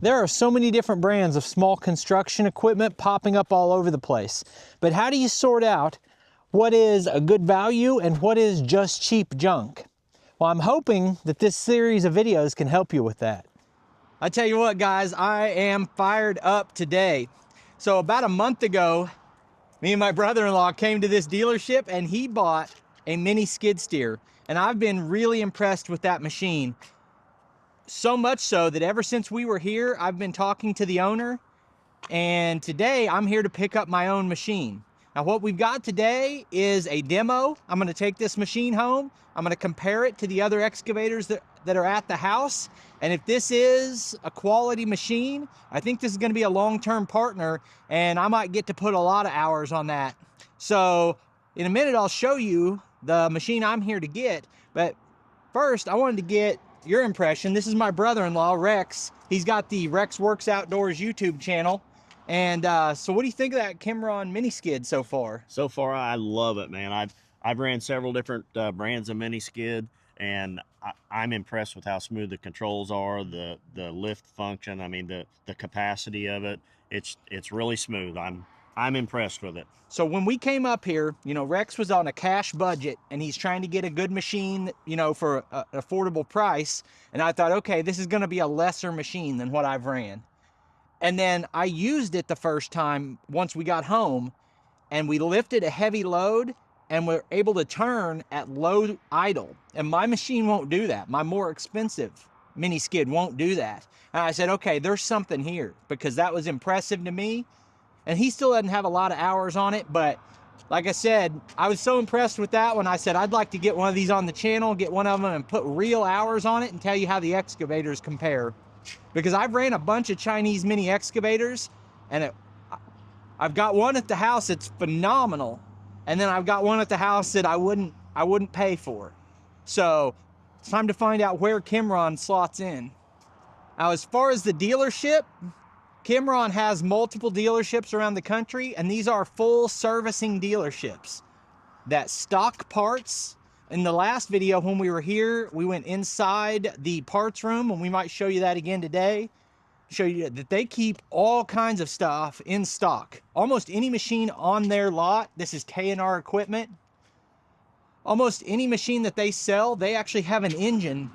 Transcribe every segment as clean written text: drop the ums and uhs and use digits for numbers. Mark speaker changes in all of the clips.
Speaker 1: There are so many different brands of small construction equipment popping up all over the place. But how do you sort out what is a good value and what is just cheap junk? Well, I'm hoping that this series of videos can help you with that. I tell you what, guys, I am fired up today. So about a month ago, me and my brother-in-law came to this dealership and he bought a mini skid steer. And I've been really impressed with that machine. So much so that ever since we were here, I've been talking to the owner, and today I'm here to pick up my own machine. Now what we've got today is a demo. I'm gonna take this machine home. I'm gonna compare it to the other excavators that are at the house. And if this is a quality machine, I think this is gonna be a long-term partner, and I might get to put a lot of hours on that. So in a minute, I'll show you the machine I'm here to get. But first, I wanted to get your impression. This is my brother-in-law, Rex. He's got the Rex Works Outdoors YouTube channel. And so what do you think of that Kymron mini skid so far?
Speaker 2: So far, I love it, man. I've ran several different brands of mini skid, and I'm impressed with how smooth the controls are, the lift function. I mean, the capacity of it. It's really smooth. I'm impressed with it.
Speaker 1: So when we came up here, you know, Rex was on a cash budget and he's trying to get a good machine, you know, for an affordable price. And I thought, okay, this is going to be a lesser machine than what I've ran. And then I used it the first time once we got home, and we lifted a heavy load and we're able to turn at low idle. And my machine won't do that. My more expensive mini skid won't do that. And I said, okay, there's something here, because that was impressive to me. And he still doesn't have a lot of hours on it, but like I said, I was so impressed with that one. I said, I'd like to get one of these on the channel, get one of them and put real hours on it and tell you how the excavators compare. Because I've ran a bunch of Chinese mini excavators, and I've got one at the house that's phenomenal. And then I've got one at the house that I wouldn't pay for. So it's time to find out where Kymron slots in. Now, as far as the dealership, Kymron has multiple dealerships around the country, and these are full servicing dealerships that stock parts. In the last video when we were here, we went inside the parts room, and we might show you that again today. Show you that they keep all kinds of stuff in stock. Almost any machine on their lot, this is K&R equipment. Almost any machine that they sell, they actually have an engine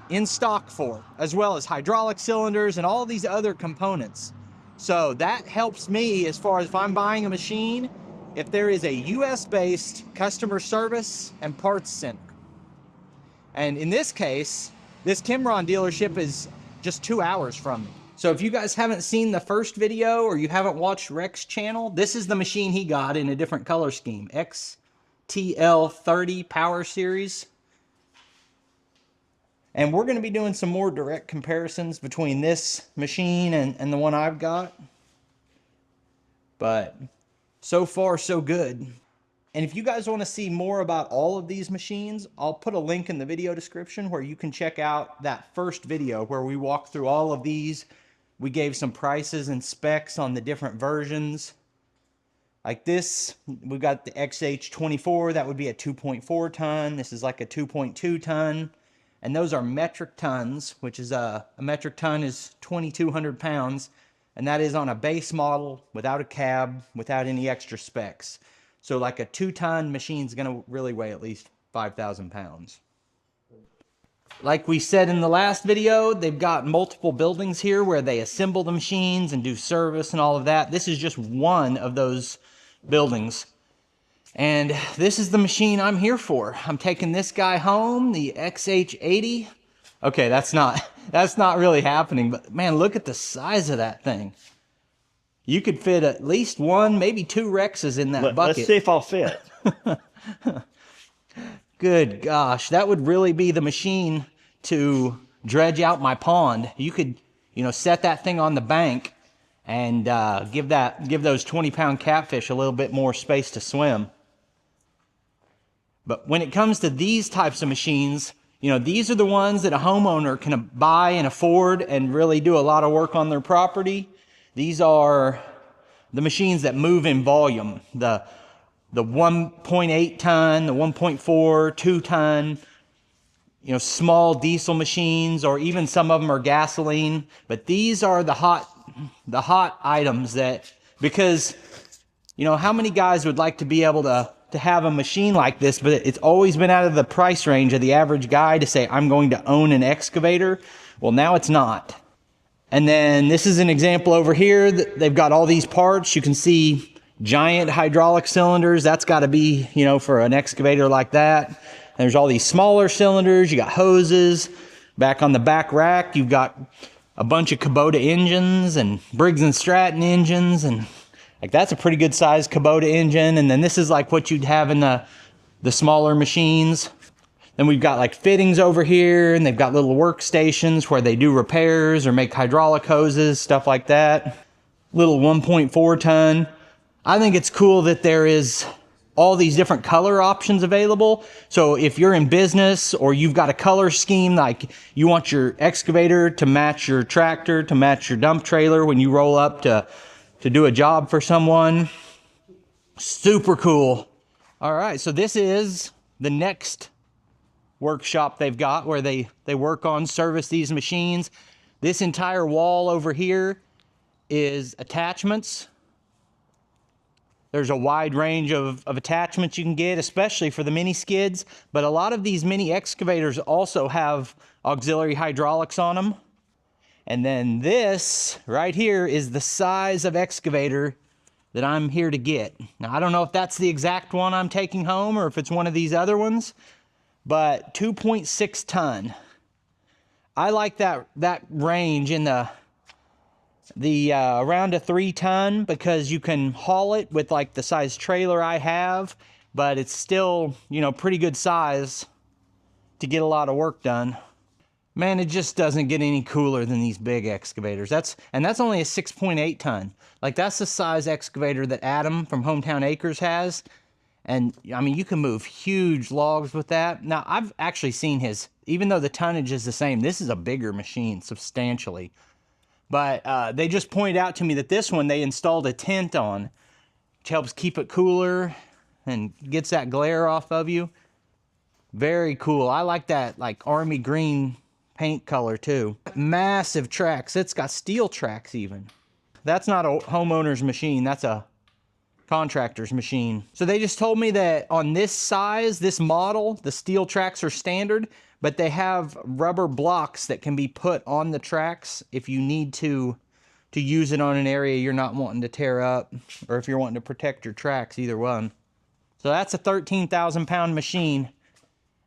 Speaker 1: in stock for, as well as hydraulic cylinders and all these other components. So that helps me as far as if I'm buying a machine, if there is a US-based customer service and parts center. And in this case, this Kymron dealership is just 2 hours from me. So if you guys haven't seen the first video, or you haven't watched Rex's channel, this is the machine he got in a different color scheme, XTL30 Power Series. And we're going to be doing some more direct comparisons between this machine and the one I've got. But so far, so good. And if you guys want to see more about all of these machines, I'll put a link in the video description where you can check out that first video where we walked through all of these. We gave some prices and specs on the different versions. Like this, we've got the XH24, that would be a 2.4 ton. This is like a 2.2 ton. And those are metric tons, which is a metric ton is 2,200 pounds. And that is on a base model without a cab, without any extra specs. So like a 2-ton machine is going to really weigh at least 5,000 pounds. Like we said in the last video, they've got multiple buildings here where they assemble the machines and do service and all of that. This is just one of those buildings. And this is the machine I'm here for. I'm taking this guy home, the XH80. Okay, that's not really happening, but man, look at the size of that thing. You could fit at least one, maybe two Rexes in that bucket.
Speaker 2: Let's see if I'll fit.
Speaker 1: Good gosh, that would really be the machine to dredge out my pond. You could, you know, set that thing on the bank and give those 20-pound catfish a little bit more space to swim. But when it comes to these types of machines, you know, these are the ones that a homeowner can buy and afford and really do a lot of work on their property. These are the machines that move in volume. The 1.8 ton, the 1.4, 2 ton. you know, small diesel machines, or even some of them are gasoline. But these are the hot items that, because, you know, how many guys would like to be able to have a machine like this, but it's always been out of the price range of the average guy to say, I'm going to own an excavator. Well, now it's not. And then this is an example over here. They've got all these parts. You can see giant hydraulic cylinders. That's got to be, you know, for an excavator like that. There's all these smaller cylinders. You got hoses. Back on the back rack, you've got a bunch of Kubota engines and Briggs & Stratton engines, and like that's a pretty good sized Kubota engine. And then this is like what you'd have in the smaller machines. Then we've got like fittings over here, and they've got little workstations where they do repairs or make hydraulic hoses, stuff like that. Little 1.4 ton. I think it's cool that there is all these different color options available. So if you're in business or you've got a color scheme, like you want your excavator to match your tractor, to match your dump trailer when you roll up to do a job for someone, super cool. All right, so this is the next workshop they've got where they work on, service these machines. This entire wall over here is attachments. There's a wide range of attachments you can get, especially for the mini skids, but a lot of these mini excavators also have auxiliary hydraulics on them. And then this right here is the size of excavator that I'm here to get. Now, I don't know if that's the exact one I'm taking home or if it's one of these other ones, but 2.6 ton. I like that range in the around a 3 ton, because you can haul it with like the size trailer I have, but it's still, you know, pretty good size to get a lot of work done. Man, it just doesn't get any cooler than these big excavators. That's only a 6.8 ton. Like that's the size excavator that Adam from Hometown Acres has. And I mean, you can move huge logs with that. Now, I've actually seen his, even though the tonnage is the same, this is a bigger machine substantially. But they just pointed out to me that this one they installed a tent on, which helps keep it cooler and gets that glare off of you. Very cool. I like that like army green paint color too. Massive tracks. It's got steel tracks even. That's not a homeowner's machine. That's a contractor's machine. So they just told me that on this size, this model, the steel tracks are standard, but they have rubber blocks that can be put on the tracks if you need to use it on an area you're not wanting to tear up, or if you're wanting to protect your tracks, either one. So that's a 13,000 pound machine,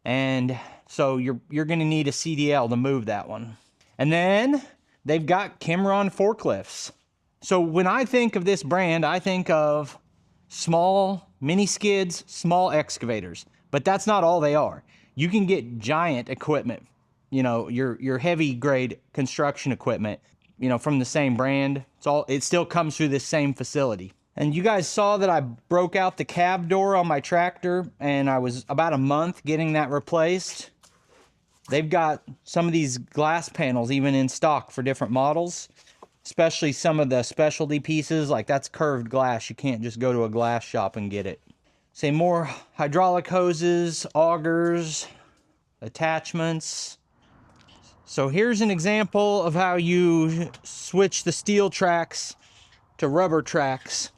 Speaker 1: and so you're gonna need a CDL to move that one. And then they've got Kymron forklifts. So when I think of this brand, I think of small mini skids, small excavators, but that's not all they are. You can get giant equipment, you know, your heavy grade construction equipment, you know, from the same brand. It still comes through this same facility. And you guys saw that I broke out the cab door on my tractor, and I was about a month getting that replaced. They've got some of these glass panels even in stock for different models, especially some of the specialty pieces, like that's curved glass. You can't just go to a glass shop and get it. Say more hydraulic hoses, augers, attachments. So here's an example of how you switch the steel tracks to rubber tracks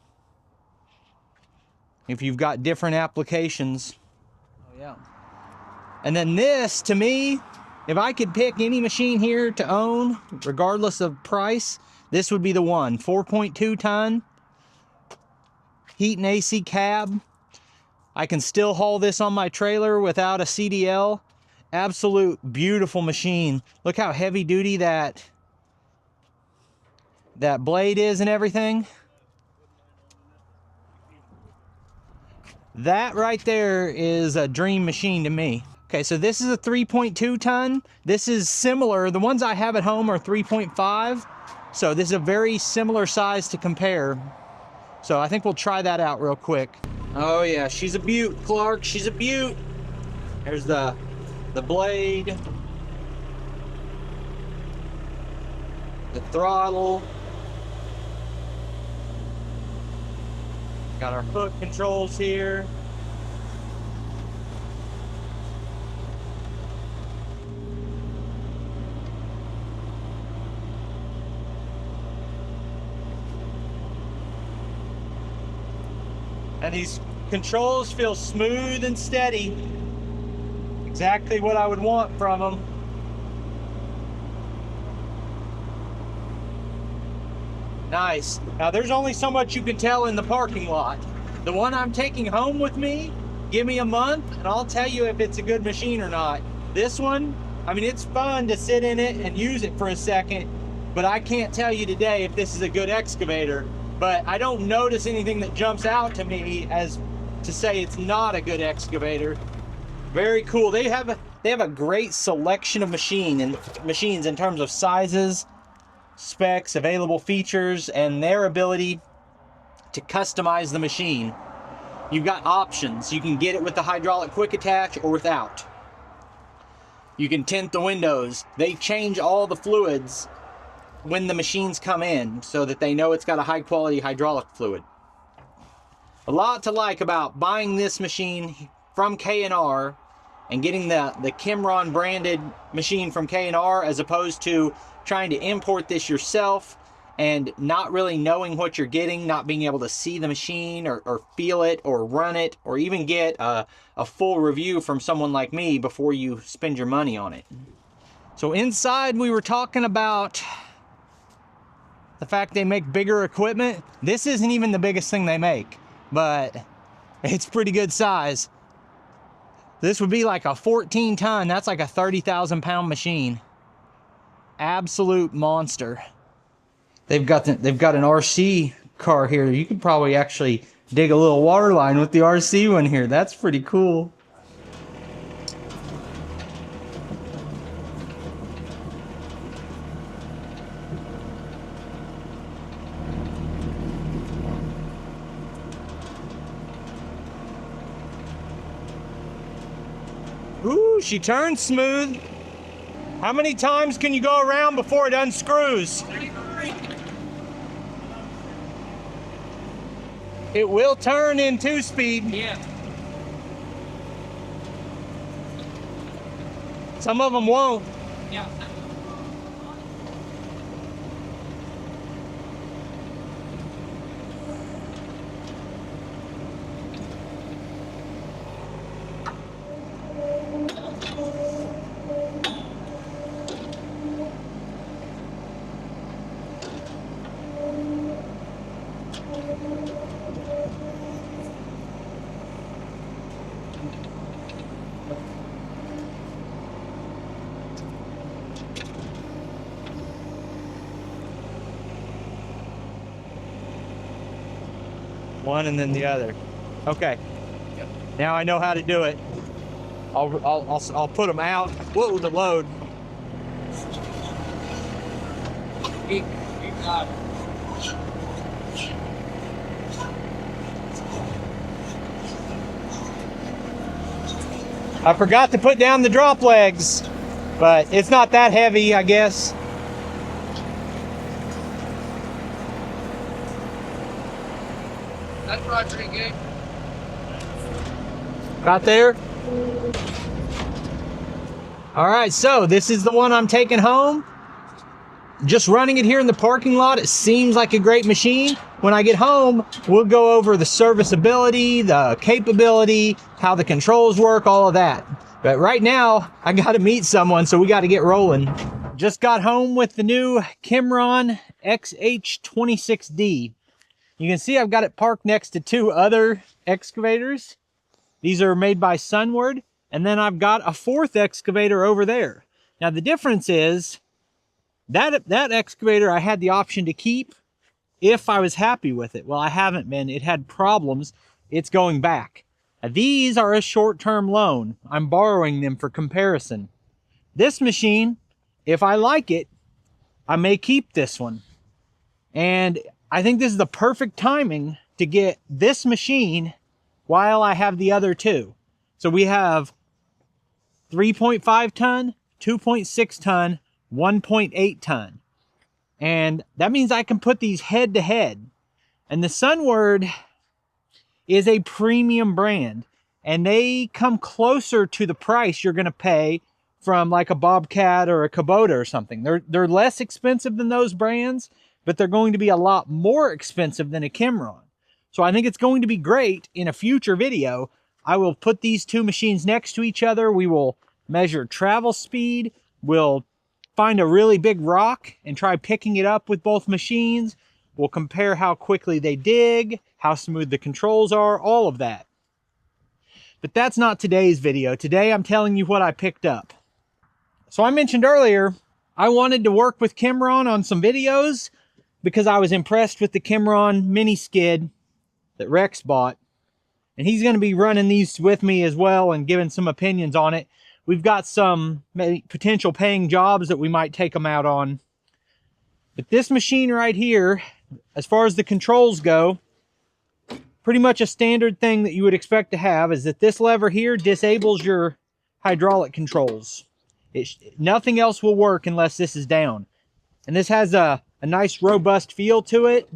Speaker 1: if you've got different applications. Oh yeah. And then this, to me, if I could pick any machine here to own, regardless of price, this would be the one. 4.2 ton, heat and AC cab. I can still haul this on my trailer without a CDL. Absolute beautiful machine. Look how heavy duty that blade is and everything. That right there is a dream machine to me. Okay, so this is a 3.2 ton. This is similar. The ones I have at home are 3.5. So this is a very similar size to compare. So I think we'll try that out real quick. Oh yeah, she's a beaut, Clark. She's a beaut. There's the blade, the throttle. Got our hook controls here. And these controls feel smooth and steady. Exactly what I would want from them. Nice. Now there's only so much you can tell in the parking lot. The one I'm taking home with me, give me a month and I'll tell you if it's a good machine or not. This one, I mean, it's fun to sit in it and use it for a second, but I can't tell you today if this is a good excavator. But I don't notice anything that jumps out to me as to say it's not a good excavator. Very cool. They have a great selection of machines in terms of sizes, specs, available features, and their ability to customize the machine. You've got options. You can get it with the hydraulic quick attach or without. You can tint the windows. They change all the fluids when the machines come in so that they know it's got a high quality hydraulic fluid. A lot to like about buying this machine from K&R and getting the Kymron branded machine from K&R as opposed to trying to import this yourself and not really knowing what you're getting, not being able to see the machine or feel it or run it or even get a full review from someone like me before you spend your money on it. So inside we were talking about the fact they make bigger equipment. This isn't even the biggest thing they make, but it's pretty good size. This would be like a 14 ton. That's like a 30,000 pound machine. Absolute monster. They've got an RC car here. You could probably actually dig a little water line with the RC one here. That's pretty cool. Ooh, she turns smooth. How many times can you go around before it unscrews? It will turn in 2-speed.
Speaker 3: Yeah.
Speaker 1: Some of them won't.
Speaker 3: Yeah.
Speaker 1: One and then the other. Okay. Now I know how to do it. I'll put them out. Whoa, the load.
Speaker 3: You got it.
Speaker 1: I forgot to put down the drop legs, but it's not that heavy, I guess.
Speaker 3: That's probably pretty good.
Speaker 1: Got there? All right, so this is the one I'm taking home. Just running it here in the parking lot, it seems like a great machine. When I get home, we'll go over the serviceability, the capability, how the controls work, all of that. But right now, I gotta meet someone, so we gotta get rolling. Just got home with the new Kymron XH26D. You can see I've got it parked next to two other excavators. These are made by Sunward. And then I've got a fourth excavator over there. Now the difference is that excavator I had the option to keep if I was happy with it. Well, I haven't been. It had problems. It's going back. Now, these are a short-term loan. I'm borrowing them for comparison. This machine, if I like it, I may keep this one. And I think this is the perfect timing to get this machine while I have the other two. So we have 3.5 ton, 2.6 ton, 1.8 ton. And that means I can put these head to head. And the Sunward is a premium brand. And they come closer to the price you're going to pay from like a Bobcat or a Kubota or something. They're less expensive than those brands, but they're going to be a lot more expensive than a Kymron. So I think it's going to be great. In a future video, I will put these two machines next to each other. We will measure travel speed. We'll find a really big rock and try picking it up with both machines. We'll compare how quickly they dig, how smooth the controls are, all of that. But that's not today's video. Today I'm telling you what I picked up. So I mentioned earlier, I wanted to work with Kymron on some videos because I was impressed with the Kymron mini skid that Rex bought. And he's going to be running these with me as well and giving some opinions on it. We've got some potential paying jobs that we might take them out on. But this machine right here, as far as the controls go, pretty much a standard thing that you would expect to have is that this lever here disables your hydraulic controls. Nothing else will work unless this is down. And this has a nice robust feel to it.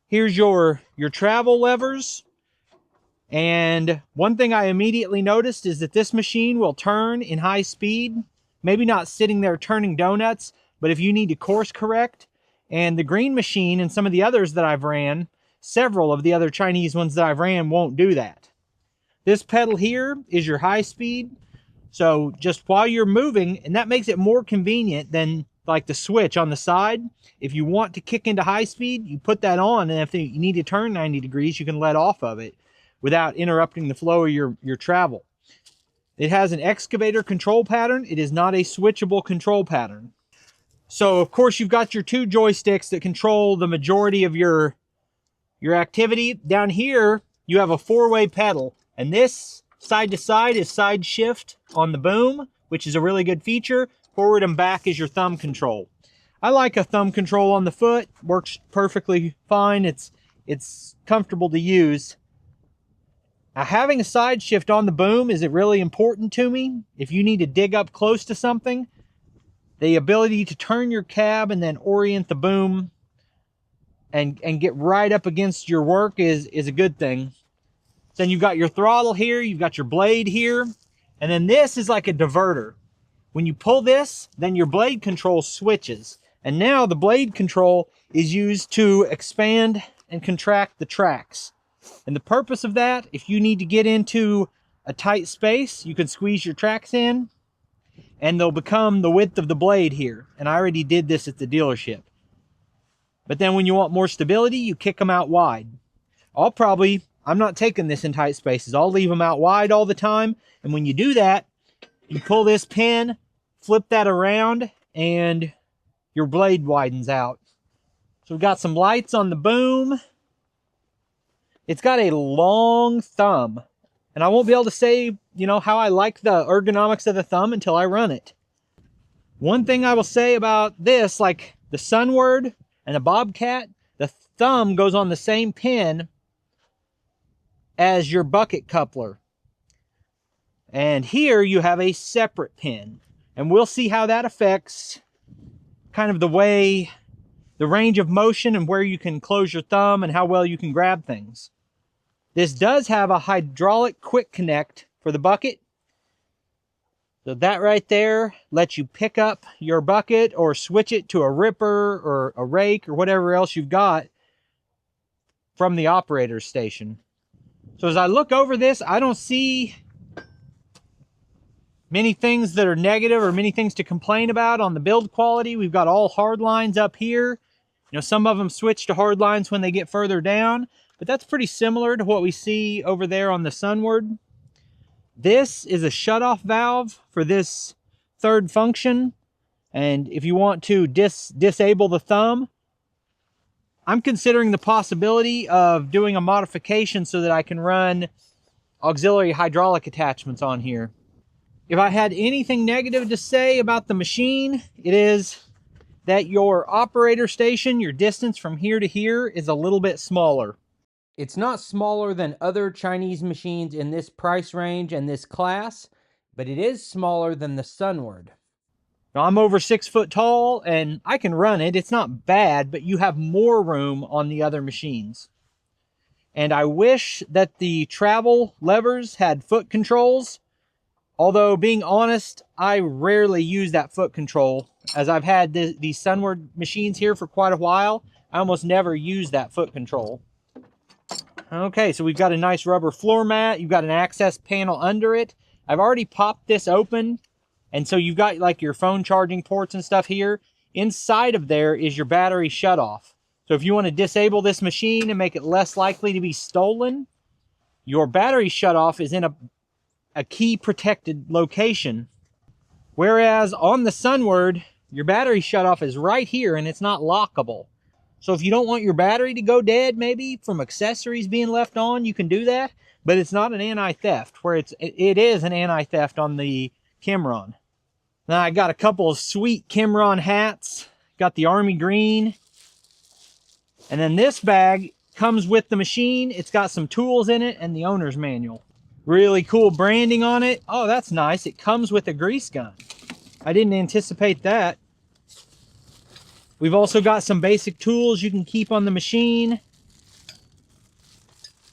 Speaker 1: Here's your travel levers. And one thing I immediately noticed is that this machine will turn in high speed. Maybe not sitting there turning donuts, but if you need to course correct. And the green machine and some of the others that I've ran, several of the other Chinese ones that I've ran, won't do that. This pedal here is your high speed. So just while you're moving, and that makes it more convenient than like the switch on the side. If you want to kick into high speed, you put that on, and if you need to turn 90 degrees, you can let off of it without interrupting the flow of your travel. It has an excavator control pattern. It is not a switchable control pattern. So of course you've got your two joysticks that control the majority of your activity. Down here, you have a four-way pedal, and this side to side is side shift on the boom, which is a really good feature. Forward and back is your thumb control. I like a thumb control on the foot. Works perfectly fine. It's comfortable to use. Now, having a side shift on the boom is really important to me. If you need to dig up close to something, the ability to turn your cab and then orient the boom and get right up against your work is a good thing. Then you've got your throttle here, you've got your blade here, and then this is like a diverter. When you pull this, then your blade control switches. And now the blade control is used to expand and contract the tracks. And the purpose of that, if you need to get into a tight space, you can squeeze your tracks in and they'll become the width of the blade here. And I already did this at the dealership. But then when you want more stability, you kick them out wide. I'm not taking this in tight spaces. I'll leave them out wide all the time. And when you do that, you pull this pin, flip that around, and your blade widens out. So we've got some lights on the boom. It's got a long thumb. And I won't be able to say, how I like the ergonomics of the thumb until I run it. One thing I will say about this, like the Sunward and the Bobcat, the thumb goes on the same pin as your bucket coupler. And here you have a separate pin. And we'll see how that affects kind of the range of motion and where you can close your thumb and how well you can grab things. This does have a hydraulic quick connect for the bucket. So that right there lets you pick up your bucket or switch it to a ripper or a rake or whatever else you've got from the operator's station. So as I look over this, I don't see many things that are negative or many things to complain about on the build quality. We've got all hard lines up here. Some of them switch to hard lines when they get further down, but that's pretty similar to what we see over there on the Sunward. This is a shutoff valve for this third function. And if you want to disable the thumb, I'm considering the possibility of doing a modification so that I can run auxiliary hydraulic attachments on here. If I had anything negative to say about the machine, it is that your operator station, your distance from here to here, is a little bit smaller. It's not smaller than other Chinese machines in this price range and this class, but it is smaller than the Sunward. Now, I'm over 6 foot tall and I can run it. It's not bad, but you have more room on the other machines. And I wish that the travel levers had foot controls. Although, being honest, I rarely use that foot control. As I've had these Sunward machines here for quite a while, I almost never use that foot control. Okay, so we've got a nice rubber floor mat. You've got an access panel under it. I've already popped this open. And so you've got like your phone charging ports and stuff here. Inside of there is your battery shutoff. So if you want to disable this machine and make it less likely to be stolen, your battery shutoff is in a key protected location. Whereas on the Sunward, your battery shutoff is right here and it's not lockable. So if you don't want your battery to go dead, maybe from accessories being left on, you can do that. But it's not an anti-theft, where it is an anti-theft on the Kymron. Now I got a couple of sweet Kymron hats. Got the army green. And then this bag comes with the machine. It's got some tools in it and the owner's manual. Really cool branding on it. Oh, that's nice. It comes with a grease gun. I didn't anticipate that. We've also got some basic tools you can keep on the machine. A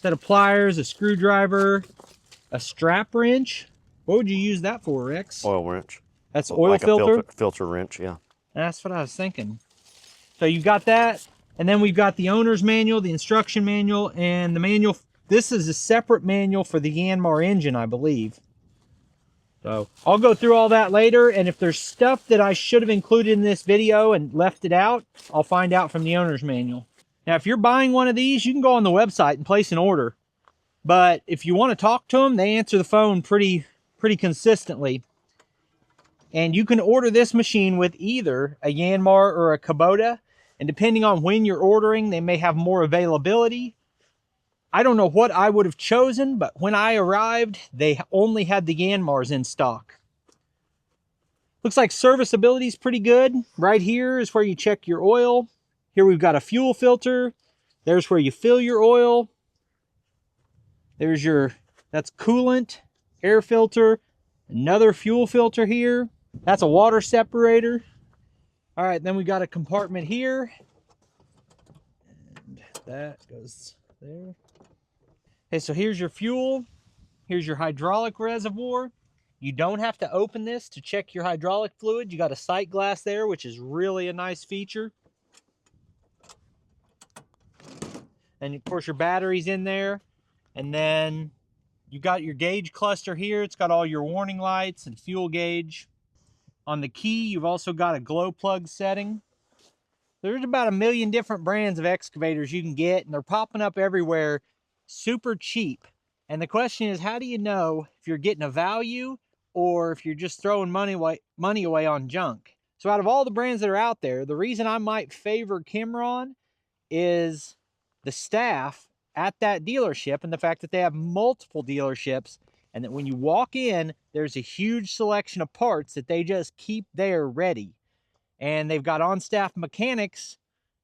Speaker 1: set of pliers, a screwdriver, a strap wrench. What would you use that for, Rex?
Speaker 2: Oil wrench.
Speaker 1: That's oil
Speaker 2: like
Speaker 1: filter?
Speaker 2: A filter wrench, yeah.
Speaker 1: That's what I was thinking. So you got that, and then we've got the owner's manual, the instruction manual, and the manual. This is a separate manual for the Yanmar engine, I believe. So I'll go through all that later, and if there's stuff that I should have included in this video and left it out, I'll find out from the owner's manual. Now, if you're buying one of these, you can go on the website and place an order. But if you want to talk to them, they answer the phone pretty consistently. And you can order this machine with either a Yanmar or a Kubota. And depending on when you're ordering, they may have more availability. I don't know what I would have chosen, but when I arrived, they only had the Yanmars in stock. Looks like serviceability is pretty good. Right here is where you check your oil. Here we've got a fuel filter. There's where you fill your oil. There's that's coolant, air filter, another fuel filter here. That's a water separator. All right, then we got a compartment here. And that goes there. Okay, so here's your fuel. Here's your hydraulic reservoir. You don't have to open this to check your hydraulic fluid. You got a sight glass there, which is really a nice feature. And of course your battery's in there. And then you got your gauge cluster here. It's got all your warning lights and fuel gauge. On the key, you've also got a glow plug setting. There's about 1 million different brands of excavators you can get, and they're popping up everywhere super cheap. And the question is, how do you know if you're getting a value or if you're just throwing money away on junk? So out of all the brands that are out there, the reason I might favor Kymron is the staff at that dealership and the fact that they have multiple dealerships, and that when you walk in, there's a huge selection of parts that they just keep there ready. And they've got on-staff mechanics,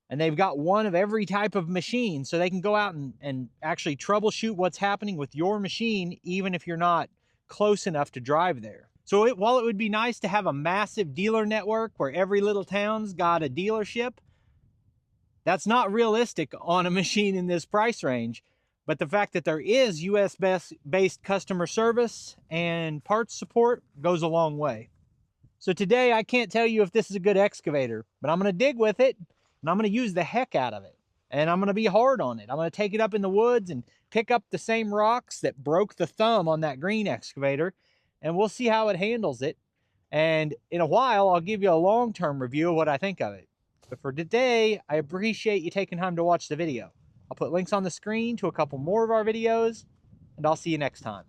Speaker 1: and they've got one of every type of machine, so they can go out and actually troubleshoot what's happening with your machine, even if you're not close enough to drive there. So while it would be nice to have a massive dealer network where every little town's got a dealership, that's not realistic on a machine in this price range. But the fact that there is US-based customer service and parts support goes a long way. So today, I can't tell you if this is a good excavator, but I'm going to dig with it, and I'm going to use the heck out of it. And I'm going to be hard on it. I'm going to take it up in the woods and pick up the same rocks that broke the thumb on that green excavator, and we'll see how it handles it. And in a while, I'll give you a long-term review of what I think of it. But for today, I appreciate you taking time to watch the video. I'll put links on the screen to a couple more of our videos, and I'll see you next time.